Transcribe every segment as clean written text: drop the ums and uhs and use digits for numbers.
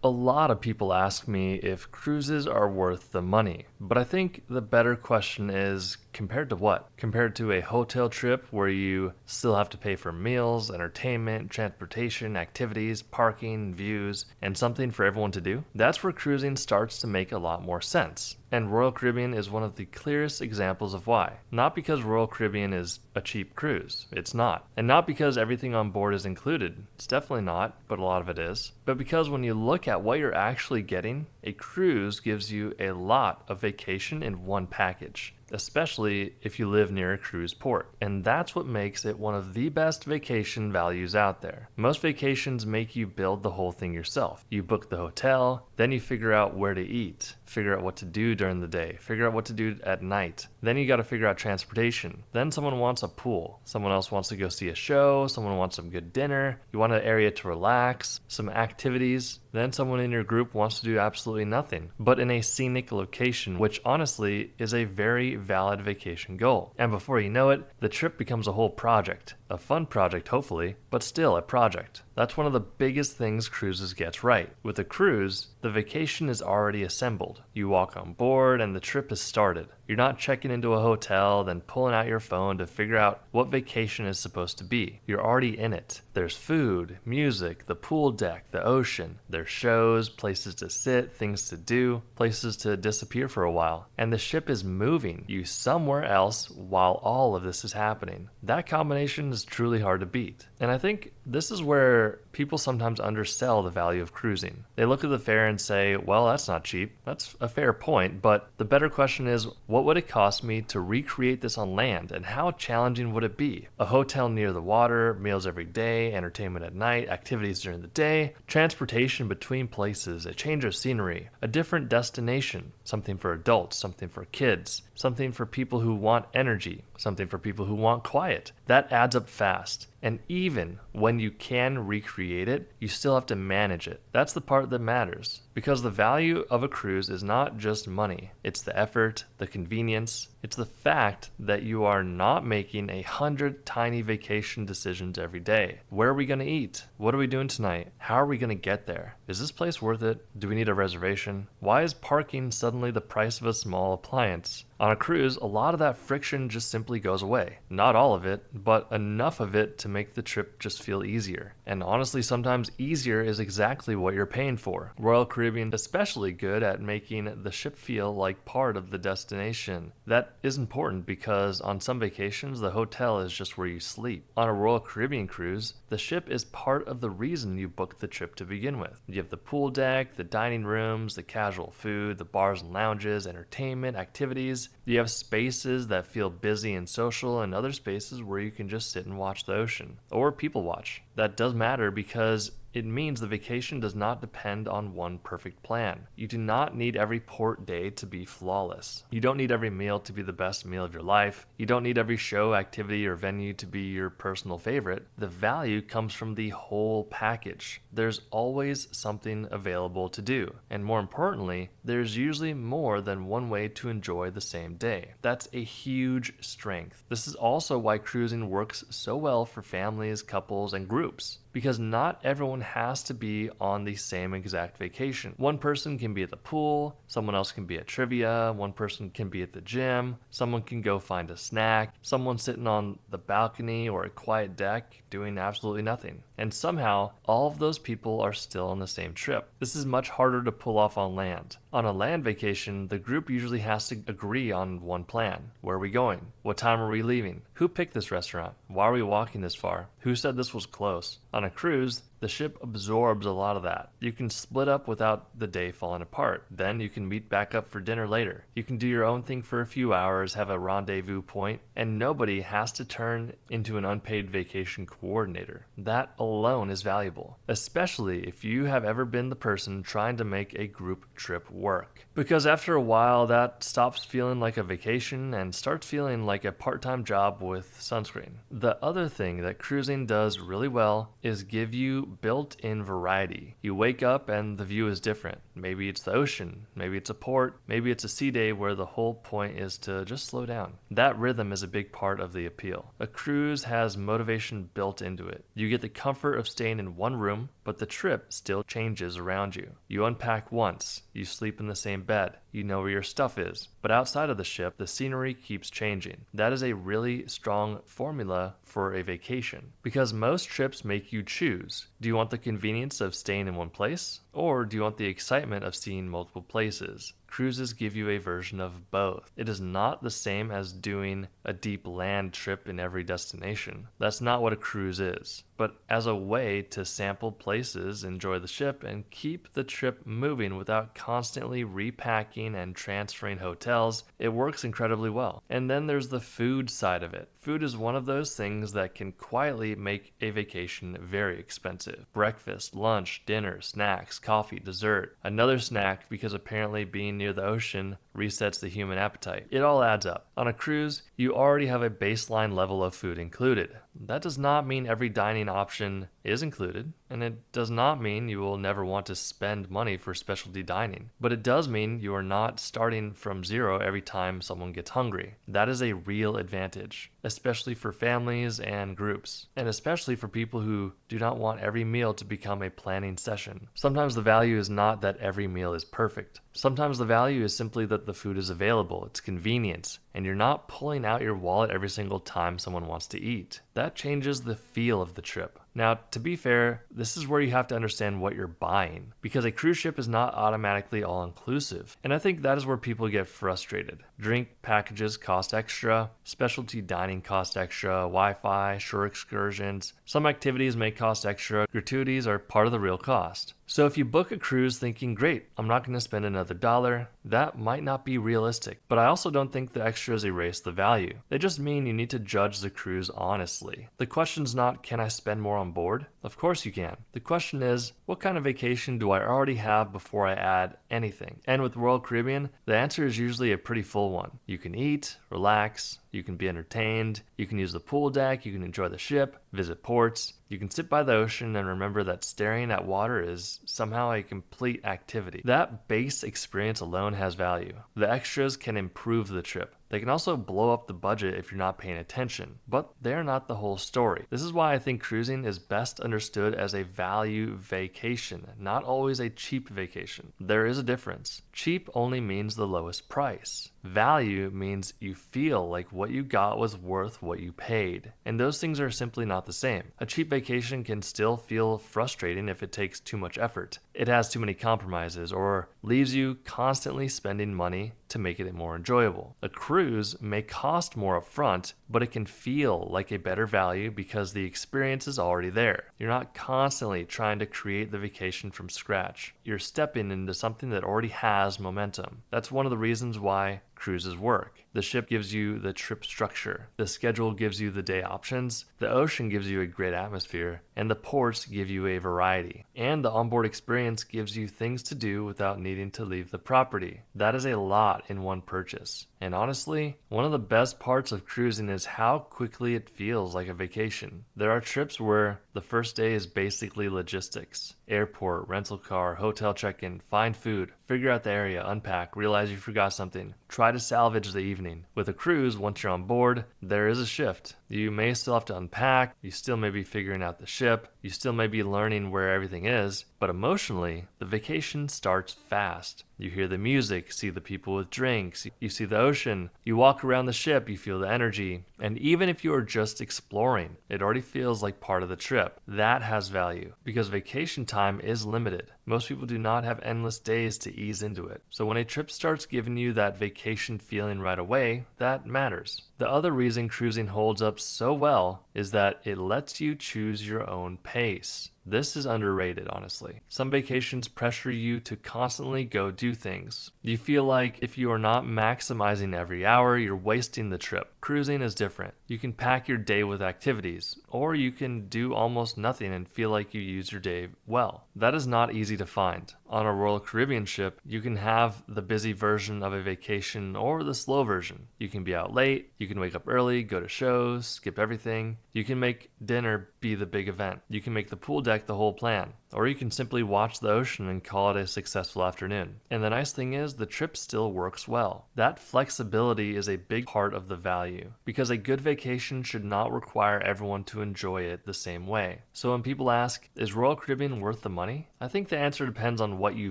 A lot of people ask me if cruises are worth the money, but I think the better question is compared to what? Compared to a hotel trip where you still have to pay for meals, entertainment, transportation, activities, parking, views, and something for everyone to do? That's where cruising starts to make a lot more sense. And Royal Caribbean is one of the clearest examples of why. Not because Royal Caribbean is a cheap cruise, it's not. And not because everything on board is included, it's definitely not, but a lot of it is. But because when you look at what you're actually getting, a cruise gives you a lot of vacation in one package, especially if you live near a cruise port. And that's what makes it one of the best vacation values out there. Most vacations make you build the whole thing yourself. You book the hotel, then you figure out where to eat, figure out what to do during the day, figure out what to do at night. Then you got to figure out transportation. Then someone wants a pool. Someone else wants to go see a show. Someone wants some good dinner. You want an area to relax, some activities. Then someone in your group wants to do absolutely nothing, but in a scenic location, which honestly is a very valid vacation goal. And before you know it, the trip becomes a whole project. A fun project, hopefully, but still a project. That's one of the biggest things cruises gets right. With a cruise, the vacation is already assembled. You walk on board and the trip is started. You're not checking into a hotel, then pulling out your phone to figure out what vacation is supposed to be. You're already in it. There's food, music, the pool deck, the ocean. There's shows, places to sit, things to do, places to disappear for a while. And the ship is moving you somewhere else while all of this is happening. That combination is truly hard to beat. And I think this is where people sometimes undersell the value of cruising. They look at the fare and say, well, that's not cheap. That's a fair point, but the better question is, what would it cost me to recreate this on land, and how challenging would it be? A hotel near the water, meals every day, entertainment at night, activities during the day, transportation between places, a change of scenery, a different destination, something for adults, something for kids, something for people who want energy, something for people who want quiet. That adds up fast. And even when you can recreate it, you still have to manage it. That's the part that matters. Because the value of a cruise is not just money. It's the effort, the convenience. It's the fact that you are not making 100 tiny vacation decisions every day. Where are we going to eat? What are we doing tonight? How are we going to get there? Is this place worth it? Do we need a reservation? Why is parking suddenly the price of a small appliance? On a cruise, a lot of that friction just simply goes away. Not all of it, but enough of it to make the trip just feel easier. And honestly, sometimes easier is exactly what you're paying for. Royal Caribbean is especially good at making the ship feel like part of the destination. That is important because on some vacations, the hotel is just where you sleep. On a Royal Caribbean cruise, the ship is part of the reason you booked the trip to begin with. You have the pool deck, the dining rooms, the casual food, the bars and lounges, entertainment, activities. You have spaces that feel busy and social, and other spaces where you can just sit and watch the ocean, or people watch. That does matter because it means the vacation does not depend on one perfect plan. You do not need every port day to be flawless. You don't need every meal to be the best meal of your life. You don't need every show, activity, or venue to be your personal favorite. The value comes from the whole package. There's always something available to do. And more importantly, there's usually more than one way to enjoy the same day. That's a huge strength. This is also why cruising works so well for families, couples, and groups. Because not everyone has to be on the same exact vacation. One person can be at the pool, someone else can be at trivia, one person can be at the gym, someone can go find a snack, someone sitting on the balcony or a quiet deck doing absolutely nothing. And somehow, all of those people are still on the same trip. This is much harder to pull off on land. On a land vacation, the group usually has to agree on one plan. Where are we going? What time are we leaving? Who picked this restaurant? Why are we walking this far? Who said this was close? On a cruise, the ship absorbs a lot of that. You can split up without the day falling apart. Then you can meet back up for dinner later. You can do your own thing for a few hours, have a rendezvous point, and nobody has to turn into an unpaid vacation coordinator. That alone is valuable, especially if you have ever been the person trying to make a group trip work. Because after a while, that stops feeling like a vacation and starts feeling like a part-time job with sunscreen. The other thing that cruising does really well is give you built-in variety. You wake up and the view is different. Maybe it's the ocean, maybe it's a port, maybe it's a sea day where the whole point is to just slow down. That rhythm is a big part of the appeal. A cruise has motivation built into it. You get the comfort of staying in one room, but the trip still changes around you. You unpack once, you sleep in the same bed, you know where your stuff is. But outside of the ship, the scenery keeps changing. That is a really strong formula for a vacation, because most trips make you choose. Do you want the convenience of staying in one place, or do you want the excitement of seeing multiple places? Cruises give you a version of both. It is not the same as doing a deep land trip in every destination. That's not what a cruise is. But as a way to sample places, enjoy the ship, and keep the trip moving without constantly repacking and transferring hotels, it works incredibly well. And then there's the food side of it. Food is one of those things that can quietly make a vacation very expensive. Breakfast, lunch, dinner, snacks, coffee, dessert, another snack because apparently being near the ocean resets the human appetite. It all adds up. On a cruise, you already have a baseline level of food included. That does not mean every dining option is included, and it does not mean you will never want to spend money for specialty dining. But it does mean you are not starting from zero every time someone gets hungry. That is a real advantage, especially for families and groups, and especially for people who do not want every meal to become a planning session. Sometimes the value is not that every meal is perfect. Sometimes the value is simply that the food is available, it's convenient, and you're not pulling out your wallet every single time someone wants to eat. That changes the feel of the trip. Now, to be fair, this is where you have to understand what you're buying, because a cruise ship is not automatically all-inclusive, and I think that is where people get frustrated. Drink packages cost extra, specialty dining cost extra, Wi-Fi, shore excursions. Some activities may cost extra, gratuities are part of the real cost. So if you book a cruise thinking, great, I'm not going to spend another $1, that might not be realistic. But I also don't think the extras erase the value. They just mean you need to judge the cruise honestly. The question's not, can I spend more on board? Of course you can. The question is, what kind of vacation do I already have before I add anything? And with Royal Caribbean, the answer is usually a pretty full one. You can eat, relax, you can be entertained, you can use the pool deck, you can enjoy the ship, visit ports, you can sit by the ocean and remember that staring at water is somehow a complete activity. That base experience alone has value. The extras can improve the trip. They can also blow up the budget if you're not paying attention, but they're not the whole story. This is why I think cruising is best understood as a value vacation, not always a cheap vacation. There is a difference. Cheap only means the lowest price. Value means you feel like what you got was worth what you paid, and those things are simply not the same. A cheap vacation can still feel frustrating if it takes too much effort. It has too many compromises or leaves you constantly spending money to make it more enjoyable. A cruise may cost more upfront, but it can feel like a better value because the experience is already there. You're not constantly trying to create the vacation from scratch. You're stepping into something that already has momentum. That's one of the reasons why cruises work. The ship gives you the trip structure. The schedule gives you the day options. The ocean gives you a great atmosphere. And the ports give you a variety. And the onboard experience gives you things to do without needing to leave the property. That is a lot in one purchase. And honestly, one of the best parts of cruising is how quickly it feels like a vacation. There are trips where the first day is basically logistics. Airport, rental car, hotel check-in, find food, figure out the area, unpack, realize you forgot something, try to salvage the evening. With a cruise, once you're on board, there is a shift. You may still have to unpack, you still may be figuring out the ship, you still may be learning where everything is, but emotionally, the vacation starts fast. You hear the music, see the people with drinks, you see the ocean, you walk around the ship, you feel the energy, and even if you are just exploring, it already feels like part of the trip. That has value, because vacation time is limited. Most people do not have endless days to ease into it. So when a trip starts giving you that vacation feeling right away, that matters. The other reason cruising holds up so well is that it lets you choose your own pace. This is underrated, honestly. Some vacations pressure you to constantly go do things. You feel like if you are not maximizing every hour, you're wasting the trip. Cruising is different. You can pack your day with activities, or you can do almost nothing and feel like you use your day well. That is not easy to find. On a Royal Caribbean ship, you can have the busy version of a vacation or the slow version. You can be out late, you can wake up early, go to shows, skip everything. You can make dinner be the big event. You can make the pool deck the whole plan. or you can simply watch the ocean and call it a successful afternoon. And the nice thing is, the trip still works well. That flexibility is a big part of the value, because a good vacation should not require everyone to enjoy it the same way. So when people ask, is Royal Caribbean worth the money? I think the answer depends on what you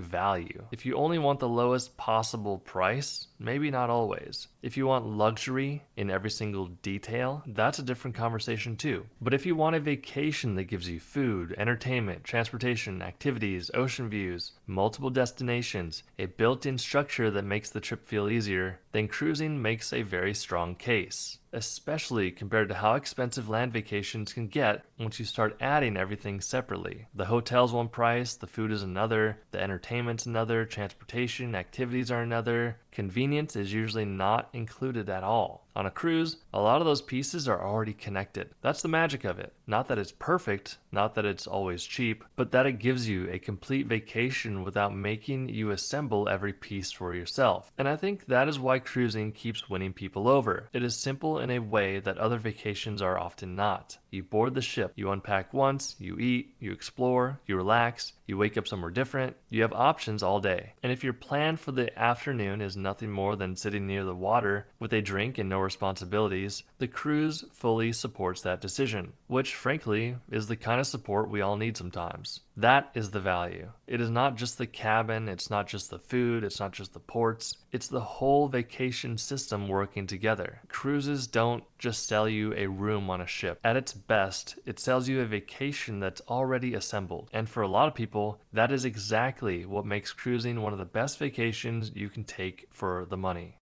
value. If you only want the lowest possible price, maybe not always. If you want luxury in every single detail, that's a different conversation too. But if you want a vacation that gives you food, entertainment, transportation, activities, ocean views, multiple destinations, a built-in structure that makes the trip feel easier, then cruising makes a very strong case, especially compared to how expensive land vacations can get once you start adding everything separately. The hotel's one price, the food is another, the entertainment's another, transportation, activities are another. Convenience is usually not included at all. On a cruise, a lot of those pieces are already connected. That's the magic of it. Not that it's perfect, not that it's always cheap, but that it gives you a complete vacation without making you assemble every piece for yourself. And I think that is why cruising keeps winning people over. It is simple in a way that other vacations are often not. You board the ship, you unpack once, you eat, you explore, you relax, you wake up somewhere different, you have options all day. And if your plan for the afternoon is nothing more than sitting near the water with a drink and no responsibilities, the cruise fully supports that decision, which frankly is the kind of support we all need sometimes. That is the value. It is not just the cabin, it's not just the food, it's not just the ports, it's the whole vacation system working together. Cruises don't just sell you a room on a ship. At its best, it sells you a vacation that's already assembled. And for a lot of people, that is exactly what makes cruising one of the best vacations you can take for the money.